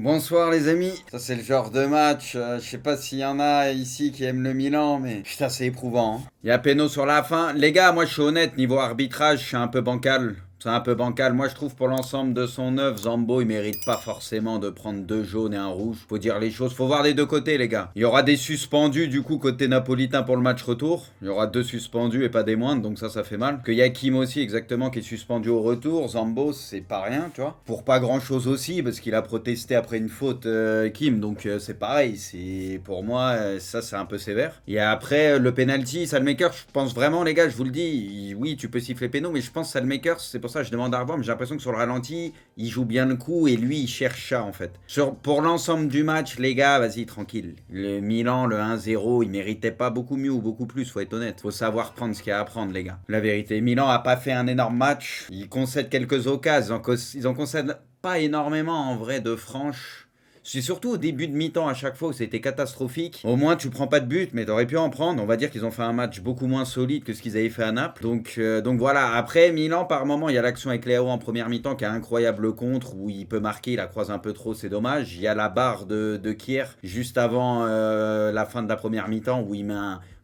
Bonsoir les amis, ça c'est le genre de match, je sais pas s'il y en a ici qui aiment le Milan, mais putain c'est éprouvant. Il y a péno sur la fin. Les gars, moi je suis honnête, niveau arbitrage, je suis un peu bancal. C'est un peu bancal. Moi je trouve pour l'ensemble de son œuvre, Zambo il mérite pas forcément de prendre 2 jaunes et un rouge. Faut dire les choses, faut voir des deux côtés les gars. Il y aura des suspendus du coup côté napolitain pour le match retour. Il y aura 2 suspendus et pas des moindres, donc ça fait mal. Que Yakim aussi exactement qui est suspendu au retour. Zambo c'est pas rien, tu vois. Pour pas grand chose aussi parce qu'il a protesté après une faute Kim, donc c'est pareil. C'est pour moi ça c'est un peu sévère. Et après le penalty, Salmaker, je pense vraiment les gars, je vous le dis, oui tu peux siffler péno, mais je pense Salmaker, c'est pour ça que je demande à revoir, mais j'ai l'impression que sur le ralenti, il joue bien le coup et lui il cherche ça en fait. Pour l'ensemble du match, les gars, vas-y tranquille. Le Milan, le 1-0, il méritait pas beaucoup mieux ou beaucoup plus, faut être honnête. Faut savoir prendre ce qu'il y a à prendre les gars. La vérité, Milan a pas fait un énorme match. Ils concèdent quelques occasions, ils en concèdent pas énormément en vrai de franches. C'est surtout au début de mi-temps à chaque fois où c'était catastrophique. Au moins tu prends pas de but, mais t'aurais pu en prendre. On va dire qu'ils ont fait un match beaucoup moins solide que ce qu'ils avaient fait à Naples. Donc voilà. Après Milan, par moment, il y a l'action avec Léao en première mi-temps qui est incroyable contre où il peut marquer. Il la croise un peu trop, c'est dommage. Il y a la barre de Kier juste avant la fin de la première mi-temps où il met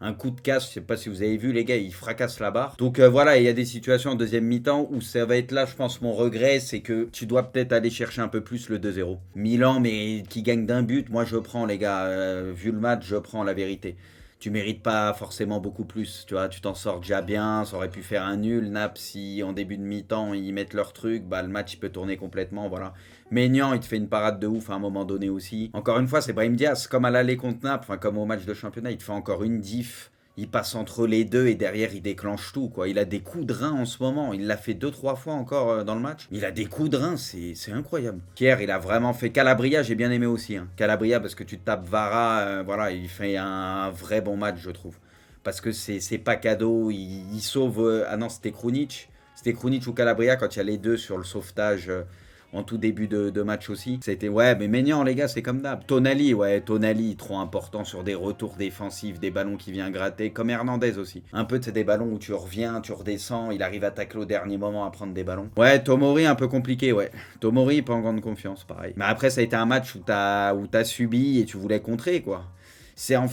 un coup de casse, je sais pas si vous avez vu les gars, il fracasse la barre. Donc voilà, il y a des situations en deuxième mi-temps où ça va être là, je pense, mon regret, c'est que tu dois peut-être aller chercher un peu plus le 2-0. Milan, mais qui gagne d'un but, moi je prends les gars, vu le match, je prends la vérité. Tu mérites pas forcément beaucoup plus, tu vois, tu t'en sors déjà bien, ça aurait pu faire un nul, Naples, si en début de mi-temps ils mettent leur truc, bah le match il peut tourner complètement, voilà. Maignan, il te fait une parade de ouf à un moment donné aussi. Encore une fois, c'est Brahim Diaz, comme à l'aller contre Naples, enfin comme au match de championnat, il te fait encore une diff. Il passe entre les deux et derrière il déclenche tout quoi. Il a des coups de rein en ce moment. Il l'a fait 2 3 fois encore dans le match. Il a des coups de rein, c'est incroyable. Pierre, il a vraiment fait Calabria, j'ai bien aimé aussi. Hein. Calabria parce que tu tapes Vara, voilà, il fait un vrai bon match je trouve. Parce que c'est pas cadeau, il sauve. Ah non, c'était Krunic. C'était Krunic ou Calabria quand il y a les deux sur le sauvetage. En tout début de match aussi. C'était ouais, mais Maignan, les gars, c'est comme d'hab. Tonali, ouais, Tonali, trop important sur des retours défensifs, des ballons qui viennent gratter, comme Hernandez aussi. Un peu, c'est des ballons où tu reviens, tu redescends, il arrive à tacler au dernier moment à prendre des ballons. Ouais, Tomori, un peu compliqué, ouais. Tomori, pas en grande confiance, pareil. Mais après, ça a été un match où t'as subi et tu voulais contrer, quoi. C'est un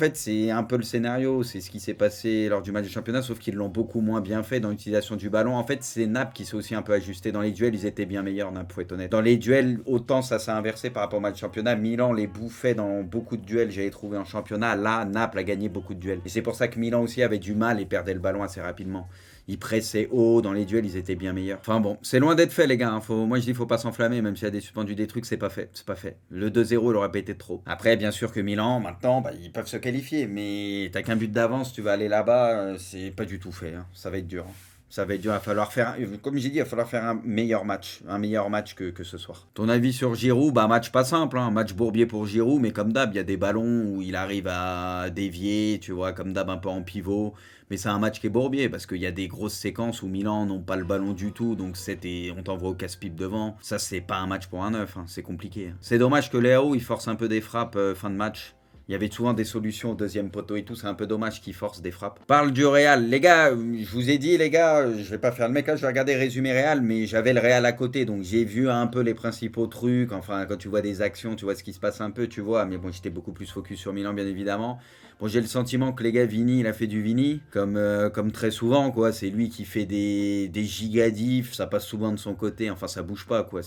peu le scénario, c'est ce qui s'est passé lors du match de championnat, sauf qu'ils l'ont beaucoup moins bien fait dans l'utilisation du ballon. En fait, c'est Naples qui s'est aussi un peu ajusté. Dans les duels, ils étaient bien meilleurs, Naples, faut être honnête. Dans les duels, autant ça s'est inversé par rapport au match de championnat. Milan les bouffait dans beaucoup de duels, j'avais trouvé en championnat. Là, Naples a gagné beaucoup de duels. Et c'est pour ça que Milan aussi avait du mal et perdait le ballon assez rapidement. Ils pressaient haut, dans les duels, ils étaient bien meilleurs. Enfin bon, c'est loin d'être fait, les gars. Hein. Moi, je dis, faut pas s'enflammer, même s'il y a des suspendus, des trucs, c'est pas fait. C'est pas fait. Le 2-0, il aurait pas été trop. Après, bien sûr que Milan, maintenant, bah, ils peuvent se qualifier, mais t'as qu'un but d'avance, tu vas aller là-bas, c'est pas du tout fait. Hein. Ça va être dur. Hein. Ça va être dur, il va falloir faire, comme j'ai dit, il va falloir faire un meilleur match que ce soir. Ton avis sur Giroud, bah match pas simple, hein, match bourbier pour Giroud, mais comme d'hab, il y a des ballons où il arrive à dévier, tu vois, comme d'hab un peu en pivot, mais c'est un match qui est bourbier parce qu'il y a des grosses séquences où Milan n'ont pas le ballon du tout, donc on t'envoie au casse-pipe devant. Ça, c'est pas un match pour un neuf, hein, c'est compliqué. Hein. C'est dommage que Léo il force un peu des frappes fin de match. Il y avait souvent des solutions au deuxième poteau et tout. C'est un peu dommage qu'ils forcent des frappes. Parle du Real. Les gars, je vous ai dit, les gars, je vais pas faire le mec là, je vais regarder résumé Real, mais j'avais le Real à côté. Donc j'ai vu un peu les principaux trucs. Enfin, quand tu vois des actions, tu vois ce qui se passe un peu, tu vois. Mais bon, j'étais beaucoup plus focus sur Milan, bien évidemment. Bon, j'ai le sentiment que les gars, Vini, il a fait du Vini. Comme très souvent, quoi. C'est lui qui fait des gigadifs. Ça passe souvent de son côté. Enfin, ça bouge pas, quoi.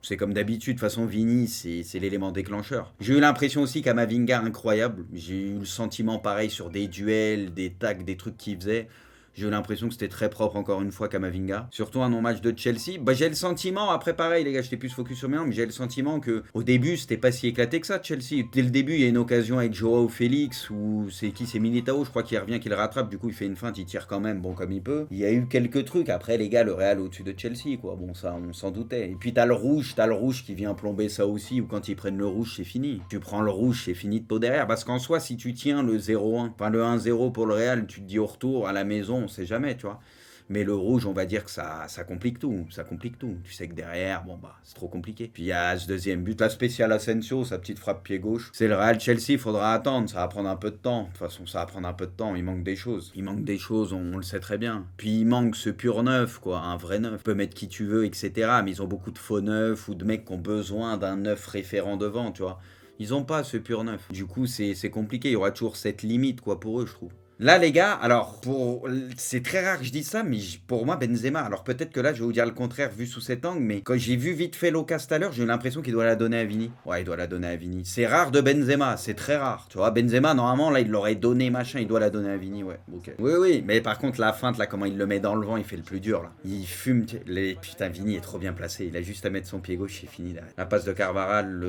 C'est comme d'habitude, de toute façon, Vini, c'est l'élément déclencheur. J'ai eu l'impression aussi qu'Amavinga, incroyable. J'ai eu le sentiment pareil sur des duels, des tacs, des trucs qu'il faisait. J'ai eu l'impression que c'était très propre encore une fois Kamavinga. Surtout un non-match de Chelsea. Bah, j'ai le sentiment, après pareil les gars, j'étais plus focus sur Milan, mais j'ai le sentiment que au début c'était pas si éclaté que ça Chelsea. Dès le début il y a une occasion avec Joao Félix où c'est Militao, je crois qu'il revient, qu'il rattrape, du coup il fait une feinte, il tire quand même, bon comme il peut. Il y a eu quelques trucs, après les gars, le Real au-dessus de Chelsea quoi, bon ça on s'en doutait. Et puis t'as le rouge qui vient plomber ça aussi, ou quand ils prennent le rouge c'est fini. Tu prends le rouge c'est fini de peau derrière, parce qu'en soi si tu tiens le 0-1, enfin le 1-0 pour le Real, tu te dis au retour à la maison, on sait jamais, tu vois. Mais le rouge, on va dire que ça complique tout. Ça complique tout. Tu sais que derrière, bon, bah, c'est trop compliqué. Puis il y a ce deuxième but, la spéciale Asensio, sa petite frappe pied gauche. C'est le Real Chelsea, il faudra attendre. Ça va prendre un peu de temps. De toute façon, ça va prendre un peu de temps. Il manque des choses. Il manque des choses, on le sait très bien. Puis il manque ce pur neuf, quoi. Un vrai neuf. Tu peux mettre qui tu veux, etc. Mais ils ont beaucoup de faux neufs ou de mecs qui ont besoin d'un neuf référent devant, tu vois. Ils ont pas ce pur neuf. Du coup, c'est compliqué. Il y aura toujours cette limite, quoi, pour eux, je trouve. Là, les gars, alors, c'est très rare que je dise ça, mais pour moi, Benzema, alors peut-être que là, je vais vous dire le contraire vu sous cet angle, mais quand j'ai vu vite fait Lucas tout à l'heure, j'ai eu l'impression qu'il doit la donner à Vini. Ouais, il doit la donner à Vini. C'est rare de Benzema, c'est très rare. Tu vois, Benzema, normalement, là, il l'aurait donné, machin, il doit la donner à Vini, ouais. Ok. Oui, oui, mais par contre, la feinte, là, comment il le met dans le vent, il fait le plus dur, là. Il fume. Putain, Vini est trop bien placé. Il a juste à mettre son pied gauche, c'est fini, là. La passe de Carvajal,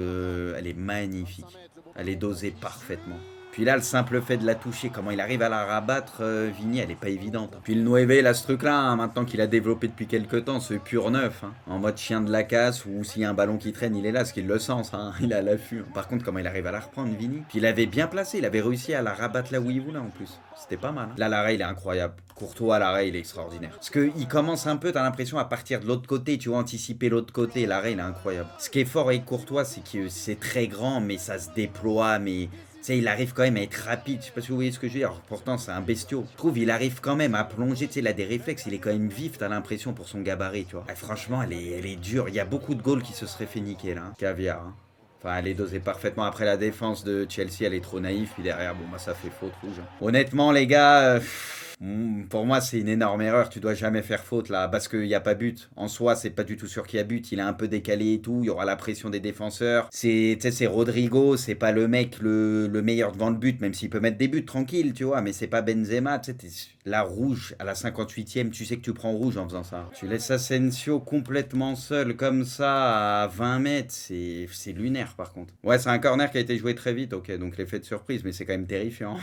elle est magnifique. Elle est dosée parfaitement. Puis là, le simple fait de la toucher, comment il arrive à la rabattre, Vini, elle est pas évidente. Puis le Nueve, là, ce truc-là, hein, maintenant qu'il a développé depuis quelques temps, ce pur neuf, hein, en mode chien de la casse, ou s'il y a un ballon qui traîne, il est là, parce qu'il le sent, ça, hein, il a l'affût. Par contre, comment il arrive à la reprendre, Vini. Puis il avait bien placé, il avait réussi à la rabattre là où il voulait, en plus. C'était pas mal. Hein. Là, l'arrêt, il est incroyable. Courtois, l'arrêt, il est extraordinaire. Parce qu'il commence un peu, t'as l'impression, à partir de l'autre côté, tu vois, anticiper l'autre côté. L'arrêt, il est incroyable. Ce qui est fort avec Courtois, c'est que c'est très grand, mais ça se déploie, mais... Tu sais, il arrive quand même à être rapide. Je sais pas si vous voyez ce que je veux dire. Pourtant, c'est un bestiau. Je trouve, il arrive quand même à plonger. Tu sais, il a des réflexes. Il est quand même vif, t'as l'impression, pour son gabarit, tu vois. Et franchement, elle est dure. Il y a beaucoup de goals qui se seraient fait niquer, là. Hein. Caviar, hein. Enfin, elle est dosée parfaitement. Après, la défense de Chelsea, elle est trop naïve. Puis derrière, bon, bah, ça fait faute rouge. Hein. Honnêtement, les gars... pour moi, c'est une énorme erreur. Tu dois jamais faire faute là, parce qu'il n'y a pas but. En soi, c'est pas du tout sûr qu'il y a but. Il est un peu décalé et tout. Il y aura la pression des défenseurs. C'est Rodrigo, c'est pas le mec le meilleur devant le but, même s'il peut mettre des buts tranquille, tu vois. Mais c'est pas Benzema. Tu sais, la rouge à la 58e, tu sais que tu prends rouge en faisant ça. Tu laisses Asensio complètement seul comme ça à 20 mètres, c'est lunaire par contre. Ouais, c'est un corner qui a été joué très vite, ok, donc l'effet de surprise, mais c'est quand même terrifiant.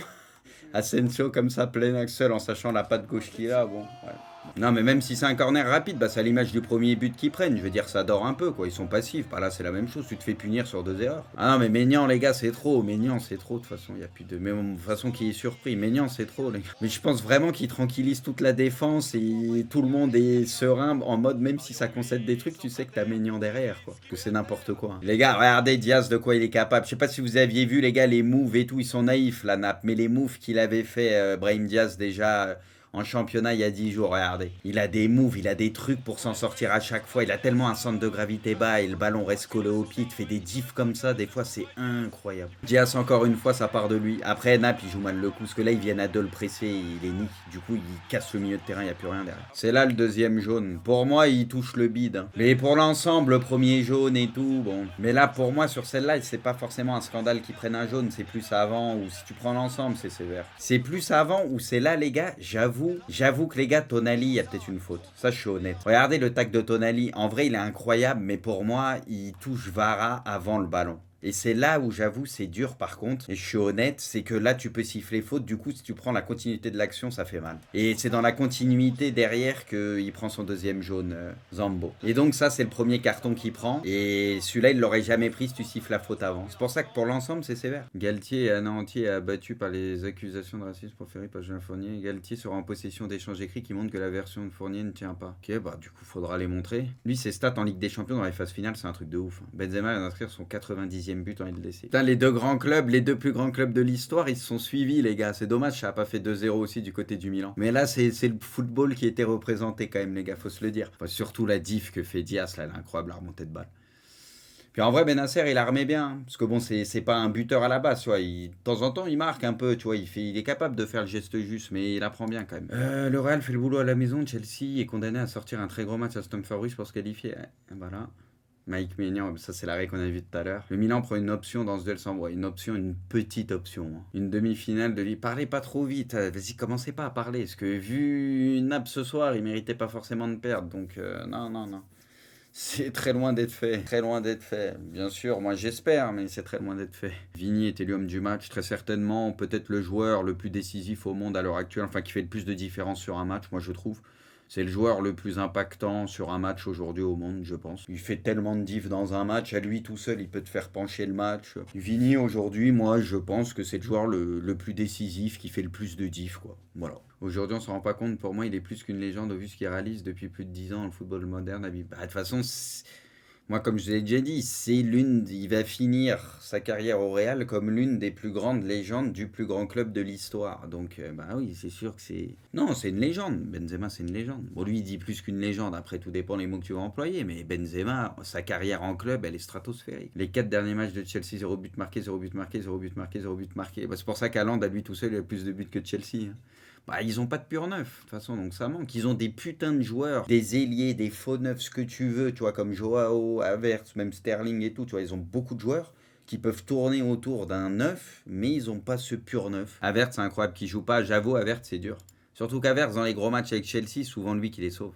Asensio comme ça, plein axe seul, en sachant la patte gauche qu'il a, bon, ouais. Non, mais même si c'est un corner rapide, bah, c'est à l'image du premier but qu'ils prennent. Je veux dire, ça dort un peu, quoi. Ils sont passifs. Bah, là, c'est la même chose. Tu te fais punir sur 2 erreurs. Ah non, mais Maignan, les gars, c'est trop. Maignan, c'est trop. De toute façon, il n'y a plus de. Mais de toute façon, qui est surpris. Maignan, c'est trop, les gars. Mais je pense vraiment qu'il tranquillise toute la défense et tout le monde est serein en mode, même si ça concède des trucs, tu sais que t'as Maignan derrière, quoi. Que c'est n'importe quoi. Les gars, regardez Diaz de quoi il est capable. Je sais pas si vous aviez vu, les gars, les moves et tout. Ils sont naïfs, la nappe. Mais les moves qu'il avait fait, Brahim Diaz, déjà. En championnat il y a 10 jours, regardez. Il a des moves, il a des trucs pour s'en sortir à chaque fois. Il a tellement un centre de gravité bas et le ballon reste collé au pied. Il fait des diffs comme ça, des fois c'est incroyable. Diaz, encore une fois, ça part de lui. Après, Nap, il joue mal le coup. Parce que là, ils viennent à deux le presser, il est nique. Du coup, il casse le milieu de terrain, il n'y a plus rien derrière. C'est là le deuxième jaune. Pour moi, il touche le bide. Hein. Mais pour l'ensemble, le premier jaune et tout, bon. Mais là, pour moi, sur celle-là, c'est pas forcément un scandale qu'ils prennent un jaune. C'est plus avant, ou si tu prends l'ensemble, c'est sévère. C'est plus avant, ou c'est là, les gars, J'avoue que les gars, Tonali, il y a peut-être une faute. Ça, je suis honnête. Regardez le tac de Tonali. En vrai, il est incroyable, mais pour moi, il touche Vara avant le ballon. Et c'est là où j'avoue c'est dur par contre, et je suis honnête, c'est que là tu peux siffler faute, du coup si tu prends la continuité de l'action ça fait mal. Et c'est dans la continuité derrière qu'il prend son deuxième jaune, Zambo. Et donc ça c'est le premier carton qu'il prend, et celui-là il l'aurait jamais pris si tu siffles la faute avant. C'est pour ça que pour l'ensemble c'est sévère. Galtier est anéanti et abattu par les accusations de racisme proférées par Julien Fournier. Galtier sera en possession d'échanges écrits qui montrent que la version de Fournier ne tient pas. Ok, bah du coup faudra les montrer. Lui ses stats en Ligue des Champions dans les phases finales c'est un truc de ouf. Benzema vient d'inscrire son 90e but en LDC. Putain, les deux grands clubs, les deux plus grands clubs de l'histoire, ils se sont suivis, les gars. C'est dommage, ça a pas fait 2-0 aussi du côté du Milan. Mais là, c'est le football qui était représenté quand même, les gars, faut se le dire. Enfin, surtout la diff que fait Diaz, là, elle est incroyable, la remontée de balle. Puis en vrai, Benacer, il la remet bien. Hein, parce que bon, c'est pas un buteur à la base, tu vois. De temps en temps, il marque un peu, tu vois. Il est capable de faire le geste juste, mais il apprend bien quand même. Le Real fait le boulot à la maison. Chelsea est condamné à sortir un très gros match à Stamford Bridge pour se qualifier. Voilà. Mike Maignan, ça c'est l'arrêt qu'on a vu tout à l'heure. Le Milan prend une option dans ce duel sans une option, une petite option. Hein. Une demi-finale de lui. Parlez pas trop vite, vas-y, commencez pas à parler. Parce que vu Naples ce soir, il méritait pas forcément de perdre. Donc non. C'est très loin d'être fait. Très loin d'être fait. Bien sûr, moi j'espère, mais c'est très loin d'être fait. Vini est élu homme du match, très certainement. Peut-être le joueur le plus décisif au monde à l'heure actuelle. Enfin, qui fait le plus de différence sur un match, moi je trouve. C'est le joueur le plus impactant sur un match aujourd'hui au monde, je pense. Il fait tellement de diff dans un match, à lui tout seul, il peut te faire pencher le match. Vini, aujourd'hui, moi, je pense que c'est le joueur le plus décisif, qui fait le plus de diff, quoi. Voilà. Aujourd'hui, on se rend pas compte, pour moi, il est plus qu'une légende au vu ce qu'il réalise depuis plus de 10 ans, le football moderne. Bah, de toute façon, moi, comme je l'ai déjà dit, il va finir sa carrière au Real comme l'une des plus grandes légendes du plus grand club de l'histoire. Donc, bah oui, c'est sûr que c'est. Non, c'est une légende. Benzema, c'est une légende. Bon, lui, il dit plus qu'une légende. Après, tout dépend des mots que tu vas employer. Mais Benzema, sa carrière en club, elle est stratosphérique. Les 4 derniers matchs de Chelsea, 0 but marqué, 0 but marqué, 0 but marqué, 0 but marqué. Bah, c'est pour ça qu'Haaland, à lui tout seul, il a plus de buts que Chelsea, hein. Bah, ils ont pas de pur neuf, de toute façon, donc ça manque. Ils ont des putains de joueurs, des ailiers, des faux neufs, ce que tu veux, tu vois, comme Joao, Havertz, même Sterling et tout, tu vois, ils ont beaucoup de joueurs qui peuvent tourner autour d'un neuf, mais ils ont pas ce pur neuf. Havertz, c'est incroyable qu'il joue pas, j'avoue, Havertz, c'est dur. Surtout qu'Havertz, dans les gros matchs avec Chelsea, souvent lui qui les sauve.